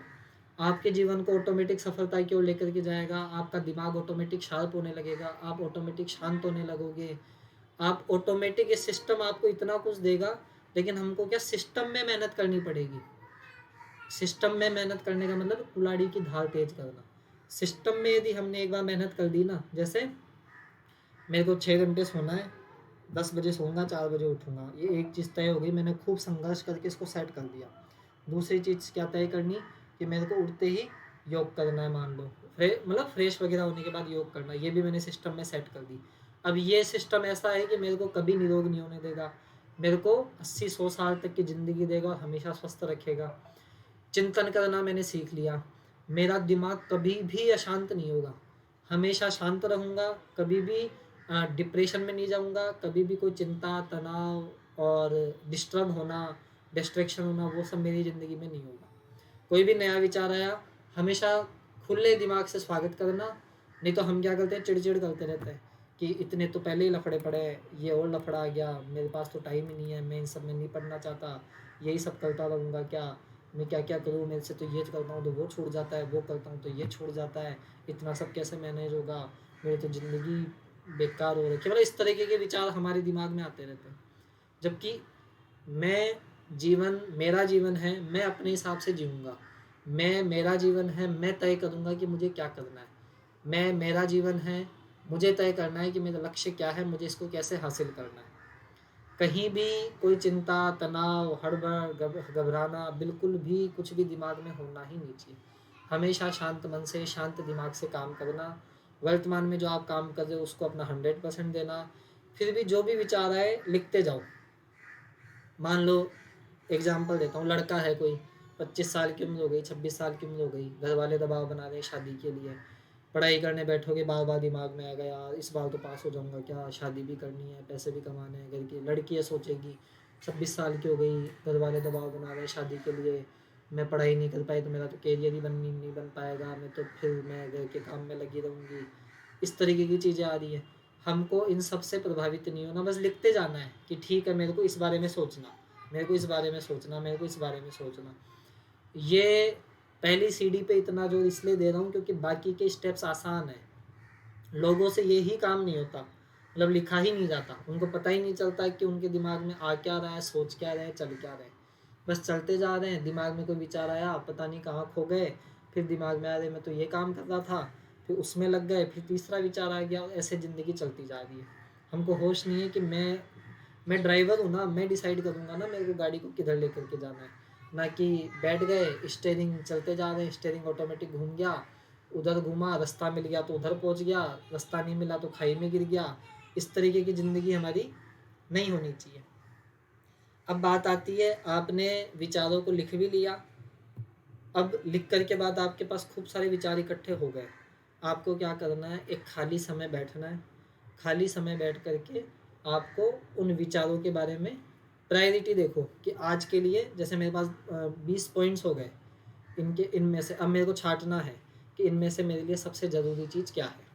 आपके जीवन को ऑटोमेटिक सफलता की ओर लेकर के जाएगा, आपका दिमाग ऑटोमेटिक शार्प होने लगेगा, आप ऑटोमेटिक शांत होने लगोगे, आप ऑटोमेटिक, ये सिस्टम आपको इतना कुछ देगा। लेकिन हमको क्या, सिस्टम में मेहनत करनी पड़ेगी। सिस्टम में मेहनत करने का मतलब कुल्हाड़ी की धार तेज करना। सिस्टम में यदि हमने एक बार मेहनत कर दी ना, जैसे मेरे को 6 घंटे सोना है, 10 बजे सोऊंगा, 4 बजे उठूंगा, ये एक चीज़ तय हो गई, मैंने खूब संघर्ष करके इसको सेट कर दिया। दूसरी चीज़ क्या तय करनी, कि मेरे को उठते ही योग करना है, मान लो मतलब फ्रेश वगैरह होने के बाद योग करना, ये भी मैंने सिस्टम में सेट कर दी। अब ये सिस्टम ऐसा है कि मेरे को कभी निरोग नहीं होने देगा, मेरे को 80-100 साल तक की ज़िंदगी देगा और हमेशा स्वस्थ रखेगा। चिंतन करना मैंने सीख लिया, मेरा दिमाग कभी भी अशांत नहीं होगा, हमेशा शांत रहूँगा, कभी भी डिप्रेशन में नहीं जाऊँगा, कभी भी कोई चिंता, तनाव और डिस्टर्ब होना, डिस्ट्रैक्शन होना, वो सब मेरी ज़िंदगी में नहीं होगा। कोई भी नया विचार आया, हमेशा खुले दिमाग से स्वागत करना। नहीं तो हम क्या करते हैं, चिड़चिड़ करते रहते हैं कि इतने तो पहले ही लफड़े पड़े, ये और लफड़ा आ गया, मेरे पास तो टाइम ही नहीं है, मैं इन सब में नहीं पढ़ना चाहता, यही सब करता रहूँगा क्या, मैं क्या क्या करूँ, मेरे से तो ये करता हूँ तो वो छूट जाता है, वो करता हूँ तो ये छूट जाता है, इतना सब कैसे मैनेज होगा, मेरी तो ज़िंदगी बेकार हो रही है। केवल इस तरीके के विचार हमारे दिमाग में आते रहते हैं। जबकि मैं जीवन, मेरा जीवन है, मैं अपने हिसाब से जीऊँगा, मेरा जीवन है, मैं तय करूँगा कि मुझे क्या करना है, मेरा जीवन है, मुझे तय करना है कि मेरा लक्ष्य क्या है, मुझे इसको कैसे हासिल करना है। कहीं भी कोई चिंता, तनाव, हड़बड़, घबराना, बिल्कुल भी कुछ भी दिमाग में होना ही नहीं चाहिए। हमेशा शांत मन से, शांत दिमाग से काम करना। वर्तमान में जो आप काम कर रहे हो उसको अपना 100% देना। फिर भी जो भी विचार आए लिखते जाओ। मान लो एग्जाम्पल देता हूँ, लड़का है कोई, 25 साल की उम्र हो गई, 26 साल की उम्र हो गई, घर वाले दबाव बना रहे हैं शादी के लिए, पढ़ाई करने बैठोगे, बार बार दिमाग में आएगा यार इस बार तो पास हो जाऊंगा क्या, शादी भी करनी है, पैसे भी कमाने हैं घर की। लड़की ये सोचेगी 26 साल की हो गई, घर वाले दबाव बना रहे हैं शादी के लिए, मैं पढ़ाई नहीं कर पाई तो मेरा तो कैरियर ही नहीं बन पाएगा, मैं तो फिर मैं घर के काम में लगी रहूँगी। इस तरीके की चीज़ें आ रही है। हमको इन सब से प्रभावित नहीं होना, बस लिखते जाना है कि ठीक है मेरे को इस बारे में सोचना, मेरे को इस बारे में सोचना, मेरे को इस बारे में सोचना। ये पहली सीढ़ी पे इतना जोर इसलिए दे रहा हूँ क्योंकि बाकी के स्टेप्स आसान है। लोगों से यही काम नहीं होता, मतलब लिखा ही नहीं जाता, उनको पता ही नहीं चलता कि उनके दिमाग में आ क्या रहा है, सोच क्या रहे हैं, चल क्या रहे हैं। बस चलते जा रहे हैं, दिमाग में कोई विचार आया, पता नहीं कहाँ खो गए, फिर दिमाग में आ रहे मैं तो ये काम कर रहा था, फिर उसमें लग गए, फिर तीसरा विचार आ गया, ऐसे ज़िंदगी चलती जा रही है। हमको होश नहीं है कि मैं ड्राइवर हूँ ना, मैं डिसाइड करूँगा ना मेरे को गाड़ी को किधर लेकर के जाना है, ना कि बैठ गए स्टेयरिंग चलते जा रहे हैं, स्टेयरिंग ऑटोमेटिक घूम गया, उधर घूमा, रास्ता मिल गया तो उधर पहुंच गया, रास्ता नहीं मिला तो खाई में गिर गया। इस तरीके की ज़िंदगी हमारी नहीं होनी चाहिए। अब बात आती है, आपने विचारों को लिख भी लिया, अब लिख कर के बाद आपके पास खूब सारे विचार इकट्ठे हो गए, आपको क्या करना है, एक खाली समय बैठना है। खाली समय बैठ कर के आपको उन विचारों के बारे में प्रायोरिटी देखो कि आज के लिए, जैसे मेरे पास 20 पॉइंट्स हो गए, इनमें से अब मेरे को छांटना है कि इनमें से मेरे लिए सबसे ज़रूरी चीज़ क्या है।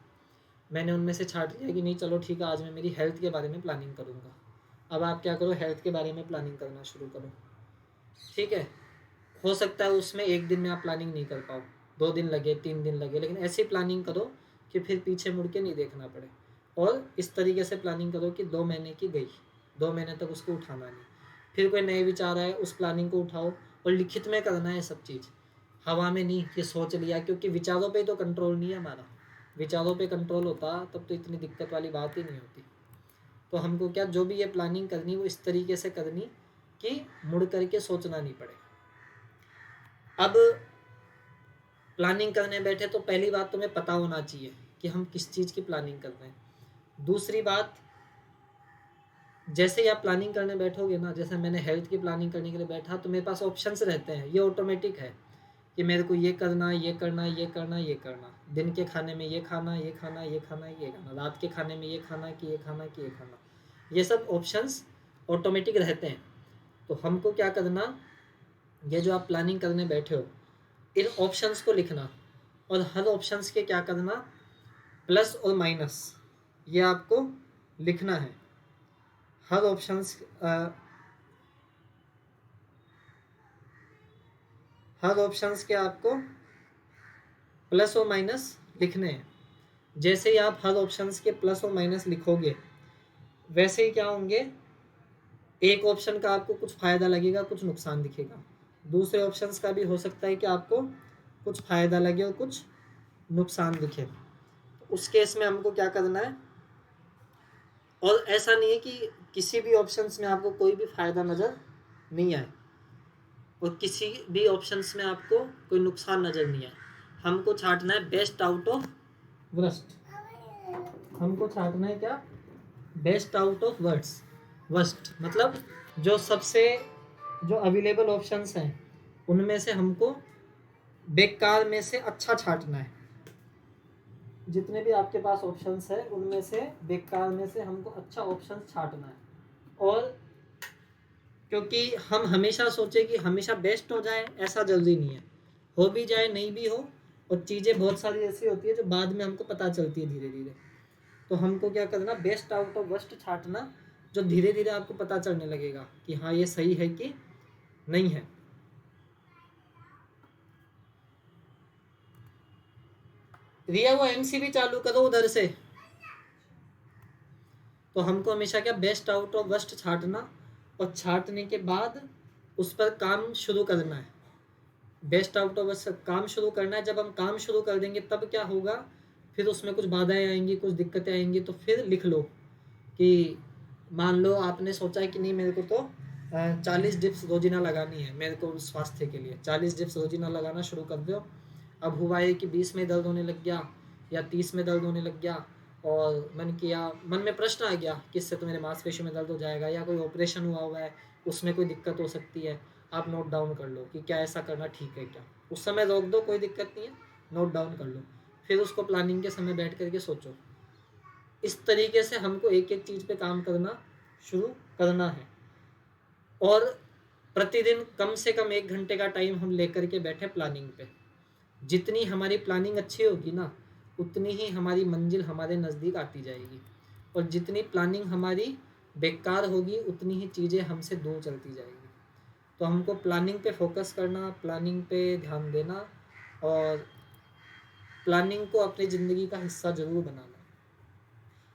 मैंने उनमें से छांट लिया कि नहीं चलो ठीक है, आज मैं मेरी हेल्थ के बारे में प्लानिंग करूँगा। अब आप क्या करो, हेल्थ के बारे में प्लानिंग करना शुरू करो। ठीक है, हो सकता है उसमें एक दिन में आप प्लानिंग नहीं कर पाओ, 2 दिन लगे, 3 दिन लगे, लेकिन ऐसी प्लानिंग करो कि फिर पीछे मुड़ के नहीं देखना पड़े। और इस तरीके से प्लानिंग करो कि 2 महीने की गई, 2 महीने तक उसको उठाना नहीं। फिर कोई नए विचार आए, उस प्लानिंग को उठाओ और लिखित में करना है सब चीज़, हवा में नहीं कि सोच लिया, क्योंकि विचारों पे तो कंट्रोल नहीं है हमारा। विचारों पे कंट्रोल होता तब तो इतनी दिक्कत वाली बात ही नहीं होती। तो हमको क्या, जो भी ये प्लानिंग करनी वो इस तरीके से करनी कि मुड़ करके सोचना नहीं पड़े। अब प्लानिंग करने बैठे तो पहली बात तुम्हें पता होना चाहिए कि हम किस चीज़ की प्लानिंग कर रहे हैं। दूसरी बात, जैसे ही आप प्लानिंग करने बैठोगे ना, जैसे मैंने हेल्थ की प्लानिंग करने के लिए बैठा तो मेरे पास ऑप्शंस रहते हैं, ये ऑटोमेटिक है कि मेरे को ये करना, ये करना, ये करना, ये करना, दिन के खाने में ये खाना, ये खाना, ये खाना, ये खाना, रात के खाने में ये खाना कि ये खाना कि ये खाना, ये सब ऑप्शंस ऑटोमेटिक रहते हैं। तो हमको क्या करना, ये जो आप प्लानिंग करने बैठे हो इन ऑप्शंस को लिखना, और हर ऑप्शंस के क्या करना, प्लस और माइनस ये आपको लिखना है। हर ऑप्शंस के आपको प्लस और माइनस लिखने हैं। जैसे ही आप हर ऑप्शंस के प्लस और माइनस लिखोगे वैसे ही क्या होंगे, एक ऑप्शन का आपको कुछ फ़ायदा लगेगा, कुछ नुकसान दिखेगा, दूसरे ऑप्शंस का भी हो सकता है कि आपको कुछ फ़ायदा लगे और कुछ नुकसान दिखे। तो उस केस में हमको क्या करना है, और ऐसा नहीं है कि किसी भी ऑप्शंस में आपको कोई भी फ़ायदा नज़र नहीं आए और किसी भी ऑप्शंस में आपको कोई नुकसान नज़र नहीं आए। हमको छांटना है बेस्ट आउट ऑफ वर्स्ट। हमको छांटना है क्या, बेस्ट आउट ऑफ वर्स्ट, मतलब जो अवेलेबल ऑप्शंस हैं उनमें से हमको बेकार में से अच्छा छांटना है। जितने भी आपके पास ऑप्शंस है उनमें से बेकार में से हमको अच्छा ऑप्शन छांटना है। और क्योंकि हम हमेशा सोचे कि हमेशा बेस्ट हो जाए, ऐसा जल्दी नहीं है, हो भी जाए नहीं भी हो, और चीज़ें बहुत सारी ऐसी होती है जो बाद में हमको पता चलती है धीरे धीरे। तो हमको क्या करना, बेस्ट आउट ऑफ वर्स्ट छांटना, जो धीरे धीरे आपको पता चलने लगेगा कि हाँ ये सही है कि नहीं है। रिया वो एमसीबी चालू करो उधर से। तो हमको हमेशा क्या, बेस्ट आउट ऑफ वर्स्ट छांटना, और छांटने के बाद उस पर काम शुरू करना है। बेस्ट आउट ऑफ वर्स्ट काम शुरू करना है। जब हम काम शुरू कर देंगे तब क्या होगा, फिर उसमें कुछ बाधाएं आएंगी, कुछ दिक्कतें आएंगी, तो फिर लिख लो कि मान लो आपने सोचा है कि नहीं मेरे को तो 40 डिप्स रोजीना लगानी है, मेरे को स्वास्थ्य के लिए 40 डिप्स रोजीना लगाना शुरू कर दो। अब हुआ है कि 20 में दर्द होने लग गया या 30 में दर्द होने लग गया, और मन में प्रश्न आ गया कि इससे तो मेरे मांसपेशियों में दर्द हो जाएगा, या कोई ऑपरेशन हुआ है उसमें कोई दिक्कत हो सकती है। आप नोट डाउन कर लो कि क्या ऐसा करना ठीक है क्या, उस समय रोक दो, कोई दिक्कत नहीं है, नोट डाउन कर लो, फिर उसको प्लानिंग के समय बैठ करके सोचो। इस तरीके से हमको एक एक चीज़ पे काम करना शुरू करना है, और प्रतिदिन कम से कम 1 घंटे का टाइम हम लेकर के बैठे प्लानिंग पे। जितनी हमारी प्लानिंग अच्छी होगी ना, उतनी ही हमारी मंजिल हमारे नज़दीक आती जाएगी, और जितनी प्लानिंग हमारी बेकार होगी उतनी ही चीज़ें हमसे दूर चलती जाएगी। तो हमको प्लानिंग पे फोकस करना, प्लानिंग पे ध्यान देना, और प्लानिंग को अपनी ज़िंदगी का हिस्सा ज़रूर बनाना।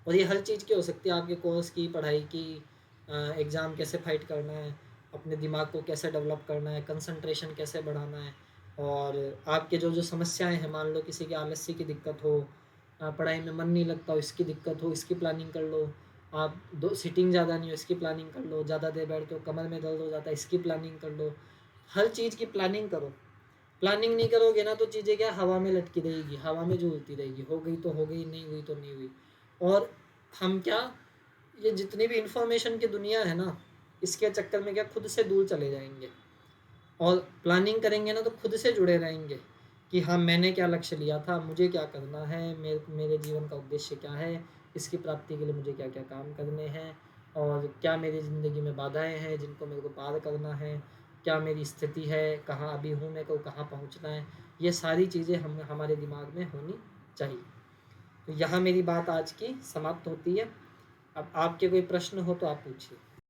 और ये हर चीज़ की हो सकती है, आपके कोर्स की, पढ़ाई की, एग्ज़ाम कैसे फाइट करना है, अपने दिमाग को कैसे डेवलप करना है, कंसंट्रेशन कैसे बढ़ाना है, और आपके जो समस्याएं हैं, मान लो किसी की आलस्य की दिक्कत हो, पढ़ाई में मन नहीं लगता हो, इसकी दिक्कत हो, इसकी प्लानिंग कर लो। आप सिटिंग ज़्यादा नहीं हो, इसकी प्लानिंग कर लो। ज़्यादा देर बैठते हो कमर में दर्द हो जाता है, इसकी प्लानिंग कर लो। हर चीज़ की प्लानिंग करो। प्लानिंग नहीं करोगे ना तो चीज़ें क्या, हवा में लटकी रहेगी, हवा में झूलती रहेगी, हो गई तो हो गई, नहीं हुई तो नहीं हुई। और हम क्या, ये जितनी भी इंफॉर्मेशन की दुनिया है ना, इसके चक्कर में क्या खुद से दूर चले जाएंगे, और प्लानिंग करेंगे ना तो खुद से जुड़े रहेंगे कि हाँ मैंने क्या लक्ष्य लिया था, मुझे क्या करना है, मेरे जीवन का उद्देश्य क्या है, इसकी प्राप्ति के लिए मुझे क्या क्या काम करने हैं, और क्या मेरी ज़िंदगी में बाधाएं हैं जिनको मेरे को पार करना है, क्या मेरी स्थिति है, कहाँ अभी हूँ, मेरे को कहाँ पहुँचना है। ये सारी चीज़ें हमारे दिमाग में होनी चाहिए। तो यहाँ मेरी बात आज की समाप्त होती है। अब आपके कोई प्रश्न हो तो आप पूछिए।